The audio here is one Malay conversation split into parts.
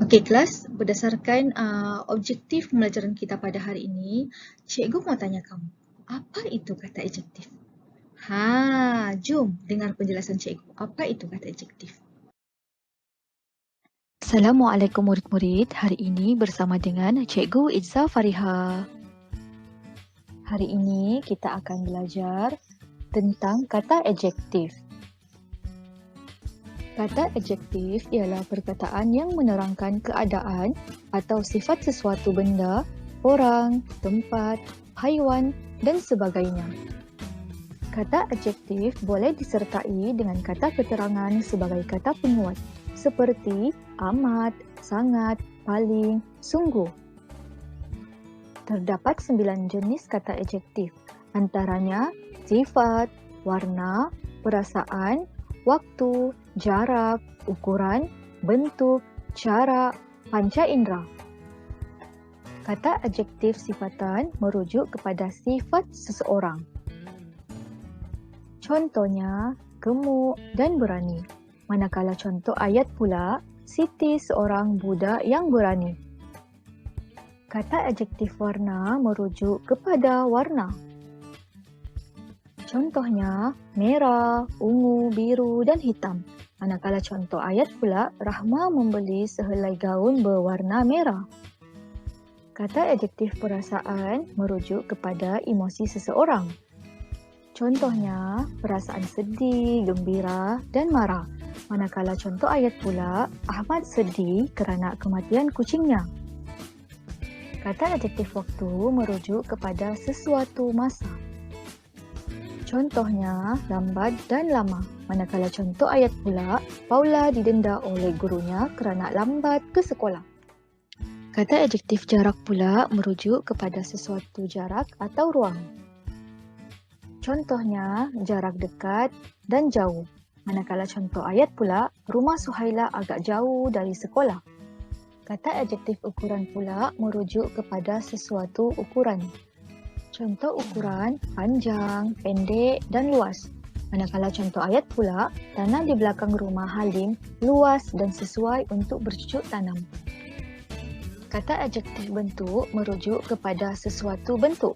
Okey kelas, berdasarkan objektif pembelajaran kita pada hari ini, cikgu mau tanya kamu, apa itu kata adjektif? Jom dengar penjelasan cikgu. Apa itu kata adjektif? Assalamualaikum murid-murid, hari ini bersama dengan Cikgu Itza Fariha. Hari ini kita akan belajar tentang kata adjektif. Kata adjektif ialah perkataan yang menerangkan keadaan atau sifat sesuatu benda, orang, tempat, haiwan dan sebagainya. Kata adjektif boleh disertai dengan kata keterangan sebagai kata penguat seperti amat, sangat, paling, sungguh. Terdapat 9 jenis kata adjektif, antaranya sifat, warna, perasaan, waktu, jarak, ukuran, bentuk, cara, panca indera. Kata adjektif sifatan merujuk kepada sifat seseorang. Contohnya, gemuk dan berani. Manakala contoh ayat pula, Siti seorang budak yang berani. Kata adjektif warna merujuk kepada warna. Contohnya, merah, ungu, biru dan hitam. Manakala contoh ayat pula, Rahma membeli sehelai gaun berwarna merah. Kata adjektif perasaan merujuk kepada emosi seseorang. Contohnya, perasaan sedih, gembira dan marah. Manakala contoh ayat pula, Ahmad sedih kerana kematian kucingnya. Kata adjektif waktu merujuk kepada sesuatu masa. Contohnya, lambat dan lama. Manakala contoh ayat pula, Paula didenda oleh gurunya kerana lambat ke sekolah. Kata adjektif jarak pula merujuk kepada sesuatu jarak atau ruang. Contohnya, jarak dekat dan jauh. Manakala contoh ayat pula, rumah Suhaila agak jauh dari sekolah. Kata adjektif ukuran pula merujuk kepada sesuatu ukuran. Contoh ukuran panjang, pendek dan luas. Manakala contoh ayat pula, tanah di belakang rumah Halim luas dan sesuai untuk bercucuk tanam. Kata adjektif bentuk merujuk kepada sesuatu bentuk.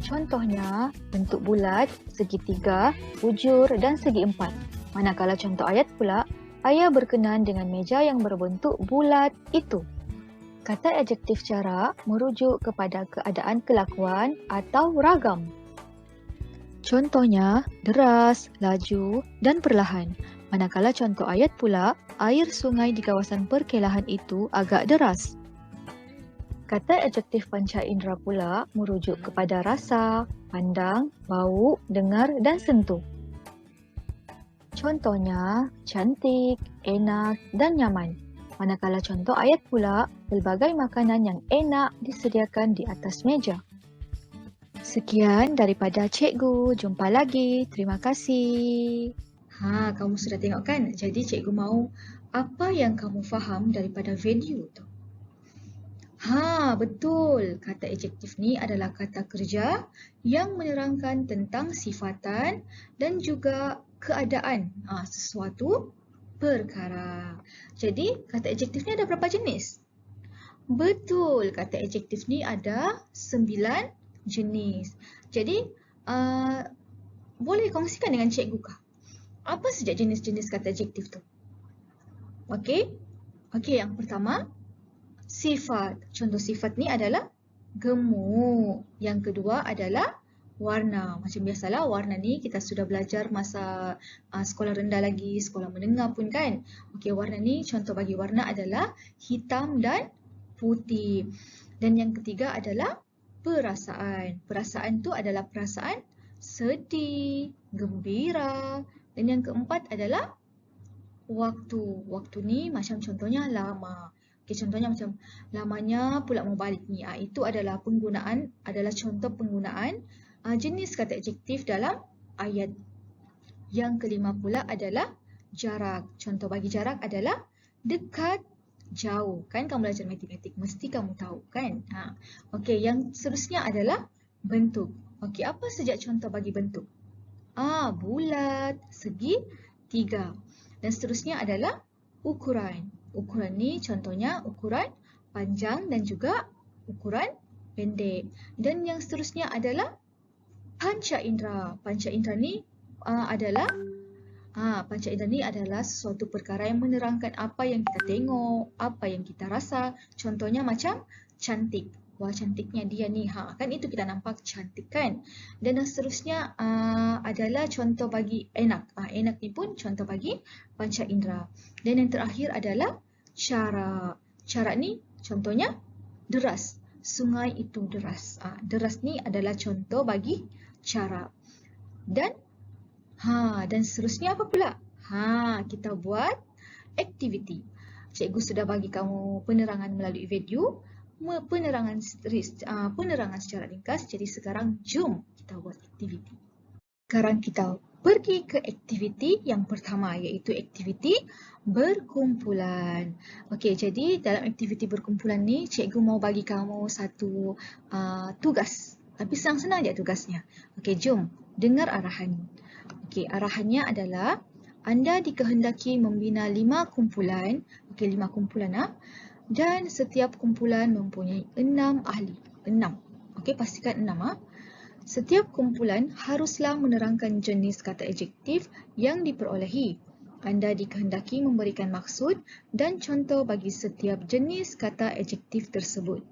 Contohnya, bentuk bulat, segitiga, bujur dan segi empat. Manakala contoh ayat pula, ayah berkenan dengan meja yang berbentuk bulat itu. Kata adjektif cara merujuk kepada keadaan kelakuan atau ragam. Contohnya, deras, laju dan perlahan. Manakala contoh ayat pula, air sungai di kawasan perkelahan itu agak deras. Kata adjektif panca indera pula merujuk kepada rasa, pandang, bau, dengar dan sentuh. Contohnya, cantik, enak dan nyaman. Manakala contoh ayat pula, pelbagai makanan yang enak disediakan di atas meja. Sekian daripada cikgu. Jumpa lagi. Terima kasih. Kamu sudah tengok kan? Jadi cikgu mahu apa yang kamu faham daripada video tu. Betul. Kata adjektif ni adalah kata kerja yang menerangkan tentang sifatan dan juga keadaan sesuatu perkara. Jadi, kata adjektif ni ada berapa jenis? Betul. Kata adjektif ni ada 9 jenis. Jadi, boleh kongsikan dengan cikgu kah? Apa saja jenis-jenis kata adjektif tu? Okey, yang pertama, sifat. Contoh sifat ni adalah gemuk. Yang kedua adalah warna. Macam biasalah warna ni kita sudah belajar masa sekolah rendah lagi, sekolah menengah pun kan. Okey, warna ni contoh bagi warna adalah hitam dan putih. Dan yang ketiga adalah perasaan. Perasaan tu adalah perasaan sedih, gembira. Dan yang keempat adalah waktu. Waktu ni macam contohnya lama. Okay, contohnya macam lamanya pula mau balik ni. Itu adalah contoh penggunaan jenis kata adjektif dalam ayat. Yang kelima pula adalah jarak. Contoh bagi jarak adalah dekat, jauh. Kan kamu belajar matematik, mesti kamu tahu kan? Okey, yang seterusnya adalah bentuk. Okey, apa saja contoh bagi bentuk? Bulat, segi, tiga. Dan seterusnya adalah ukuran. Ukuran ni contohnya ukuran panjang dan juga ukuran pendek. Dan yang seterusnya adalah panca indera. Panca indera ni adalah sesuatu perkara yang menerangkan apa yang kita tengok, apa yang kita rasa. Contohnya macam cantik. Wah, cantiknya dia ni. Kan itu kita nampak cantik kan. Dan yang seterusnya adalah contoh bagi enak. Enak ni pun contoh bagi panca indera. Dan yang terakhir adalah cara. Cara ni contohnya deras. Sungai itu deras. Deras ni adalah contoh bagi cara. Dan seterusnya apa pula? Kita buat aktiviti. Cikgu sudah bagi kamu penerangan melalui video, penerangan secara ringkas. Jadi sekarang jom kita buat aktiviti. Sekarang kita pergi ke aktiviti yang pertama, iaitu aktiviti berkumpulan. Okey, jadi dalam aktiviti berkumpulan ni cikgu mau bagi kamu satu tugas. Tapi senang-senang je tugasnya. Okey, jom dengar arahan. Okey, arahannya adalah anda dikehendaki membina 5 kumpulan. Okey, 5 kumpulan dan setiap kumpulan mempunyai 6 ahli. 6. Okey, pastikan 6 Setiap kumpulan haruslah menerangkan jenis kata adjektif yang diperolehi. Anda dikehendaki memberikan maksud dan contoh bagi setiap jenis kata adjektif tersebut.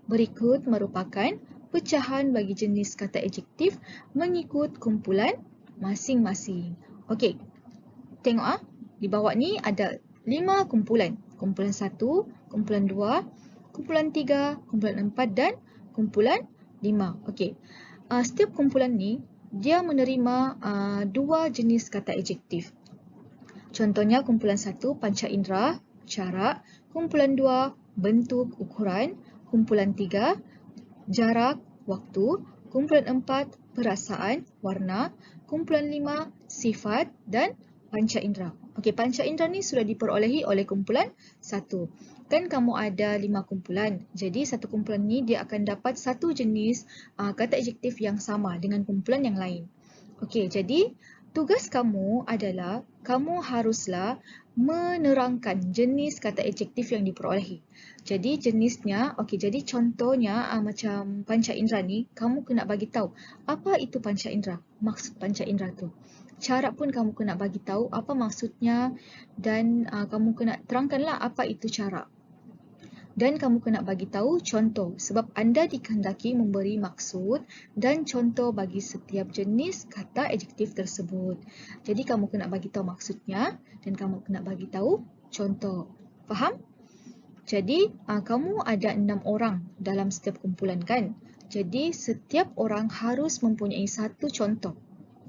Berikut merupakan pecahan bagi jenis kata adjektif mengikut kumpulan masing-masing. Okey, tengok di bawah ni ada 5 kumpulan. Kumpulan 1, kumpulan 2, kumpulan 3, kumpulan 4 dan kumpulan 5. Okey. Setiap kumpulan ni dia menerima 2 jenis kata adjektif. Contohnya kumpulan 1 panca indera, cara, kumpulan 2 bentuk, ukuran, kumpulan 3 jarak, waktu, kumpulan 4 perasaan, warna, kumpulan 5 sifat dan panca indera. Okey, panca indera ni sudah diperolehi oleh kumpulan 1. Kan kamu ada 5 kumpulan. Jadi satu kumpulan ni dia akan dapat satu jenis kata adjektif yang sama dengan kumpulan yang lain. Okey, jadi tugas kamu adalah kamu haruslah menerangkan jenis kata adjektif yang diperolehi. Jadi jenisnya, jadi contohnya macam panca indera ni, kamu kena bagi tahu apa itu panca indera, maksud panca indera tu. Cara pun kamu kena bagi tahu apa maksudnya dan kamu kena terangkanlah apa itu cara. Dan kamu kena bagi tahu contoh sebab anda dikehendaki memberi maksud dan contoh bagi setiap jenis kata adjektif tersebut. Jadi kamu kena bagi tahu maksudnya dan kamu kena bagi tahu contoh. Faham? Jadi kamu ada 6 orang dalam setiap kumpulan kan? Jadi setiap orang harus mempunyai satu contoh.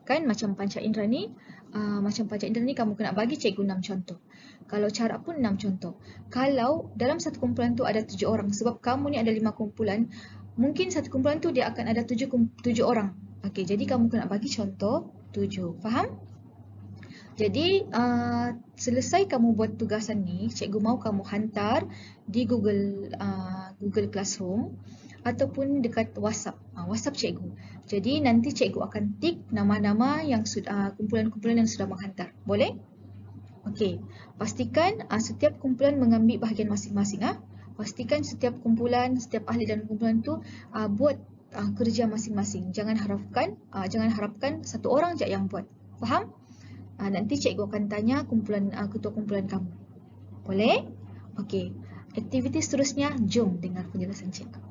Kan macam panca indera ni, kamu kena bagi cikgu 6 contoh. Kalau cara pun 6 contoh. Kalau dalam satu kumpulan tu ada 7 orang, sebab kamu ni ada 5 kumpulan, mungkin satu kumpulan tu dia akan ada 7 orang. Okey, jadi kamu kena bagi contoh 7. Faham? Jadi selesai kamu buat tugasan ni, cikgu mau kamu hantar di Google Classroom ataupun dekat WhatsApp. WhatsApp cikgu. Jadi nanti cikgu akan tik nama-nama yang sudah kumpulan-kumpulan yang sudah menghantar. Boleh? Okey. Pastikan setiap kumpulan mengambil bahagian masing-masing. Pastikan setiap kumpulan, setiap ahli dalam kumpulan tu buat kerja masing-masing. Jangan harapkan satu orang je yang buat. Faham? Nanti cikgu akan tanya ketua kumpulan kamu. Boleh? Okey. Aktiviti seterusnya, jom dengar penjelasan cikgu.